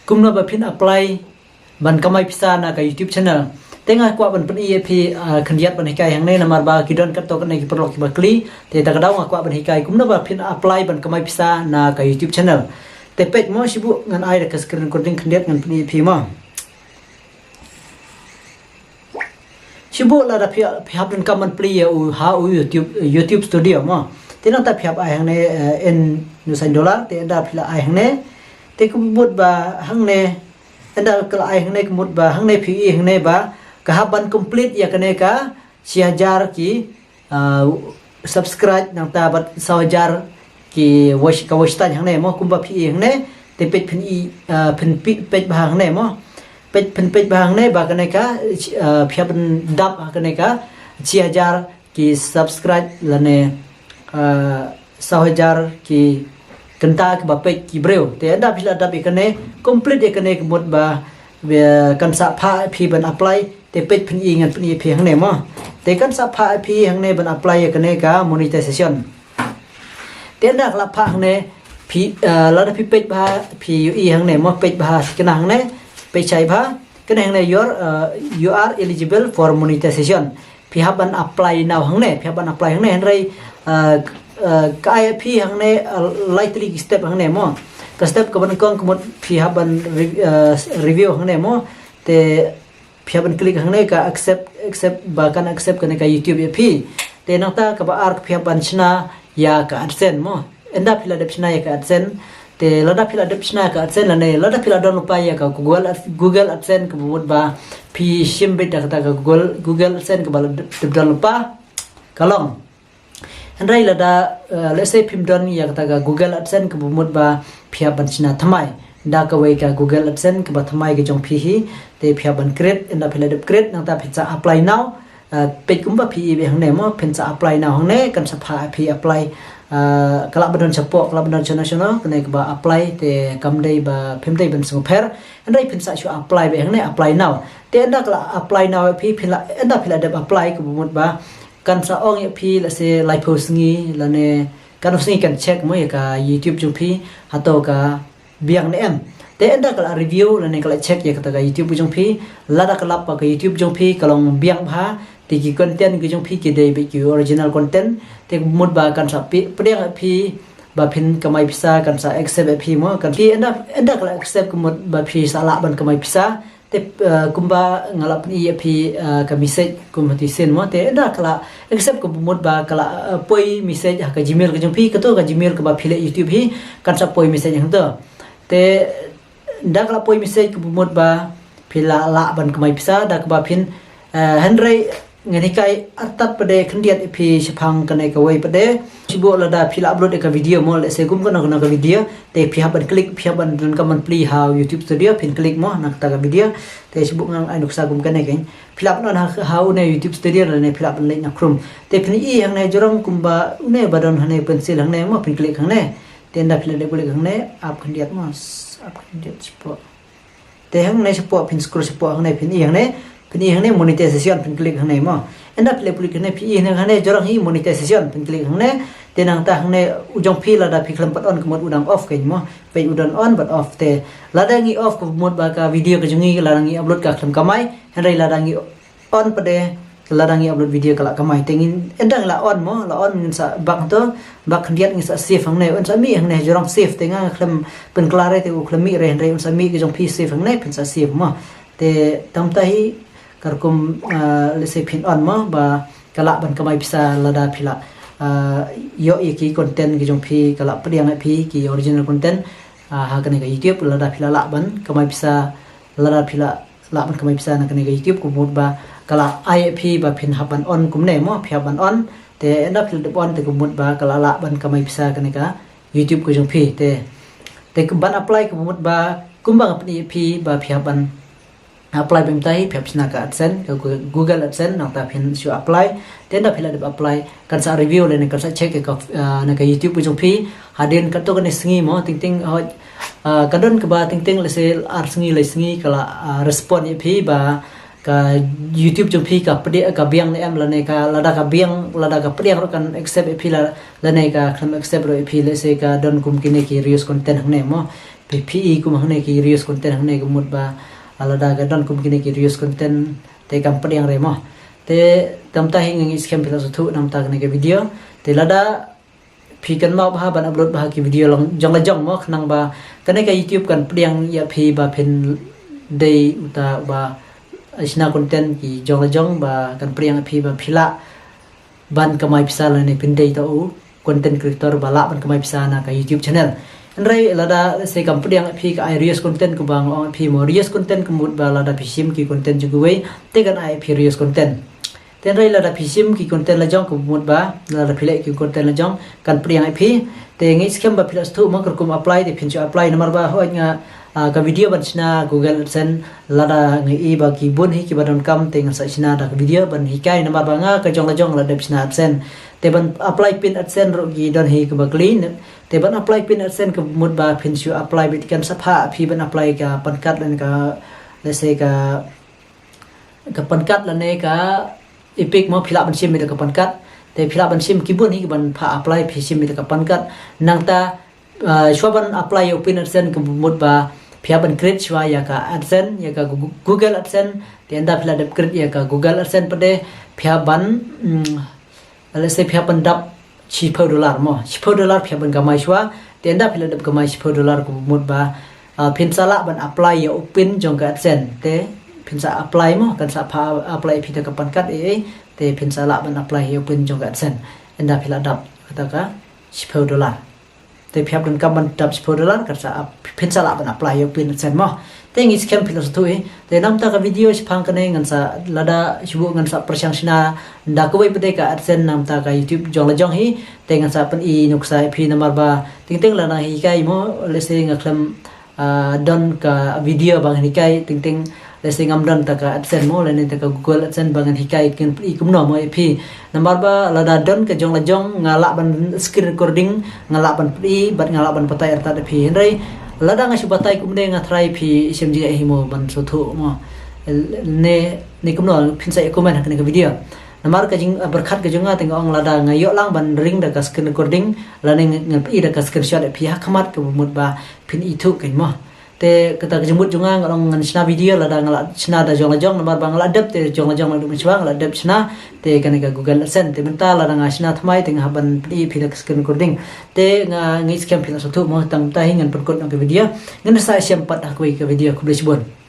kumna ba phin apply ban kamai pisa na ka YouTube channel tenga kwa ban pen EAP khandiat ban hikai hang ne namar ba kidon kat to kan ki perlok ki bakli te ta kadaw kwa ban hikai kumna ba phin apply ban kamai pisa na ka YouTube channel te page mo sibu ngan ai ka screen recording khandiat ngan pen EAP mo sibu la da phap dan kaman play u ha u YouTube studio mo te nang ta phap ai hang ne en $9 te da phila ai hang ne te kumut ba hang ne anda kala ai hang ne kumut ba hang ne PE hang ne ba kahaban complete ya kane ka 6000 ki subscribe nang ta bat 1000 ki watch ka watch tan hang ne mo kumba PE hang ne te page phin i phin page ba hang ne mo page ba hang ne ba kane ka phyaban dap kane ka 6000 ki subscribe lane 1000 ki kanta ke ba page ki breu te anda phila dap ikane complete ikane kemut ba kan sa pha phi ban apply te page phin i ngan phin i phi hang ne mo te kan sa pha phi hang ne ban apply ikane ka monetization te anda la pha hang ne phi la da phi page ba phi i hang ne mo page ba kana hang ne page chai ba kana hang ne you are eligible for monetization phi ban apply now hang ne phi ban apply hang ne rai ka IP hang ne likely step hang ne mo ka step ka ban kong kemut phi ban review hang ne mo te phi ban click hang ne ka accept ba kan accept kan ka YouTube IP te nang ta ka ba arc phi ban chna ya ka AdSense mo enda phila de chna ya ka AdSense te lada phila de chna ka AdSense la ne lada phila don pa ya ka Google AdSense ka bud ba phi shimbit ka ta ka Google AdSense ka ba don pa kalong andai lada let's say pimdon ya kata ga Google AdSense ke bumut ba phia ban china thamai da ka wei ka Google AdSense ke ba thamai ke jong phi hi te phia ban create enda phila de create nang ta pizza apply now page kumba phi be hang ne mo pizza apply now hang ne kan sa pha phi apply kala badon support kala badon national kene ke ba apply te kam dei ba phim dei ban sung pher andai pizza shu apply be hang ne apply now te enda kala apply now phi phila enda phila de apply ke bumut ba kan sa ong ya phi la se live post ngi la ne kan usni kan check mo ya ka YouTube jung phi hato ka biang ne em te enda kala review la ne kala check ya ka ta YouTube jung phi la da kala pa ka YouTube jung phi kalong biang bha ti ki content ki jung phi ki dei be ki original content te mut ba kan sa pi priang phi ba phin kamai pisa kan sa accept phi mo kan ti enda kala accept ko mut ba phi sala ban kamai pisa te kumba ngalap ni phi ka message kumati sen mo te da kala accept ko bumut ba kala poi message ka Gmail ka jong phi ka to ka Gmail ka ba phile YouTube hi kan sa poi message hang to te da kala poi message ko bumut ba phila la ban kamai pisa da ka ba phin handrai ngani kai atat pade khandiat phi siphang kanai ka wei pade sibo la da phila upload ka video mo le se gum kana ka video te phi ban click phi ban dun ka man play how YouTube studio phin click mo nak ta ka video te sibo ngang ai nuksa gum kanai kain phila ban how ne YouTube studio ne phila ban le na krum te phin i hang ne jorong kumba ne badon hane pencil hang ne mo phin click hang ne te nda phila de boleh hang ne up khandiat mo up khandiat sibo te hang ne sibo phin scroll sibo hang ne phin i hang ne pini hang ne monetization pin click hang ne mo enda play click ne pi ne hang ne jorang hi monetization pin click hang ne tenang ta hang ne ujong phi la da phi klam pat on kemot udang off kai mo pe udan on but off te la da ngi off ko mod ba ka video ka jungi la ngi upload ka klam kamai henrai la da ngi on pade la da ngi upload video kala kamai tengin endang la on mo la on ngin sa bak to bak khandiat ngi sa save hang ne on sa mi hang ne jorang save tenga klam pen klare te u klam mi re henrai on sa mi ki jong phi save hang ne pin sa save mo te tam ta hi karkum lese phin on ma ba kala ban kamai pisa lada phila yo ki content ki jong phi kala priang phi ki original content ha kane ka YouTube lada phila la ban kamai pisa lada phila la ban kamai pisa na kane ka YouTube ku mut ba kala IP ba phin haban on kum ne mo phia ban on te enda phil de on te ku mut ba kala la ban kamai pisa kane ka YouTube ku jong phi te ban apply ku mut ba kumba apni phi ba phia ban apply bem tai phep sna ka AdSense ka Google AdSense nang ta phin shu apply ten da phila de apply kan sa review le ne kan sa check ka na ka YouTube jong phi hadin ka to ka ne sngi mo ting ting ka don ka ba ting ting le se ar sngi le sngi kala respond phi ba ka YouTube jong phi ka pde ka biang ne em la ne ka lada ka biang lada ka priang ro kan accept phi la ne ka kham accept ro phi le se ka don kum kine ki reuse content hang ne mo PE กุมหังในกี reuse content หังในกุมดบาalada gadan kum kini ki reuse content te company yang remo te tamta hing scam pila su namta kene ke video te lada phikan ma bha ban upload bha ki video long jong la jong mo khnang ba kane ka youtube kan priang ya phi ba phin dei uta ba isna content ki jong la jong ba kan priang phi ba phila ban kamai pisa la ne phin dei ta u content creator ba la ban kamai pisa na ka youtube channel Andrai lada se company yang phi ka reuse content ko bang on phi mo reuse content kumut ba lada pisim ki content juguwei te kan ai phi reuse content ten rai lada pisim ki content la jong kumut ba lada phile ki content la jong kan priang ai phi te ngi scam ba philas thu ma kum apply te phin chu apply namar ba ho nga ka video ban china Google AdSense lada ngi e ba ki bun hi ki badon kam te nga sa china da video ban hi kai namar ba nga ka jong la jong lada china AdSense te ban apply pin AdSense ro gi don hi ka ba clean te ban apply pin AdSense ka mud ba pin chu apply bit kan sapha phi ban apply ka pankat lan ka let's say ka pankat lan ne ka epic mo phila ban sim mi ka pankat te phila ban sim ki bun hi ban pha apply phi sim mi ka pankat nang ta shwa ban apply pin AdSense ka mud ba phia ban create shwa ya ka AdSense ya ka Google AdSense te anda phila dep create ya ka Google AdSense pade phia ban let's say phia ban dap $10 mo $10 phia ban gamai shwa te anda phila dap gamai $10 ko mud ba phin sala ban apply ya open jong ka AdSense te phin sa apply mo kan sa pha apply phi ka pankat te phin sala ban apply ya open jong ka AdSense anda phila dap kata ka $10 te phia ban kam ban dap $10 kan sa phin sala ban apply ya open AdSense mo te ngi scam phila su te namta ka video phang kane ngan sa lada shubu ngan sa prasyangshna nda ko pade ka AdSense namta ka YouTube jong la jong hi te ngan sa pan i nuksa phi namar ba ting la na hi kai mo lese ngaklam don ka video bang hi kai ting lese ngam don ta ka AdSense mo lene ta ka Google AdSense bang hi kai ken i kum no mo phi namar ba lada don ka jong la jong ngala ban screen recording ngala ban phi bat ngala ban patai arta de phi henrai lada nga subatai kumne nga try phi simji hi mo ban so thu mo ne kumno phinsa comment hakne ka video namar ka jing berkhat ka junga teng ong lada nga yo lang ban ring da ka screen recording lane ngal pi da ka screenshot phi hakmat ka mut ba phin i thu ken mo te kata ka jumut junga ngong ngan chna video lada ngala chna da jong la jong namar bang la dep te jong la jong la dum chwang la dep chna te kan ka Google AdSense te menta lada nga chna thmai teng haban phi da screen recording te nga ngi scam phi so thu mo tang ta hingan perkot ang ka video ngan sa siam pat hakoi ka video ku blisbon